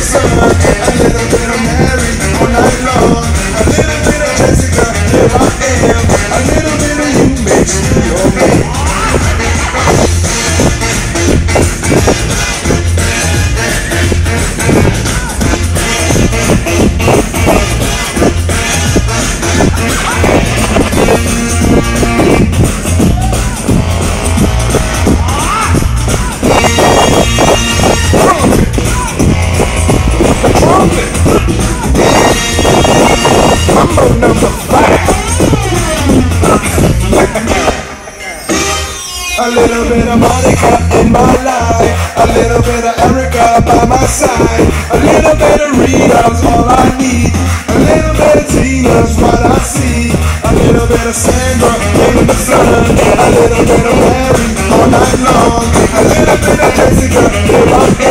sun. A little bit of Mary all night long. A little bit of Jessica, here I am. A little bit of you makes me your man. Mambo number 5. A little bit of Monica in my life, a little bit of Erica by my side, a little bit of Rita's all I need, a little bit of Tina's what I see, a little bit of Sandra in the sun, a little bit of Mary all night long, a little bit of Jessica, here I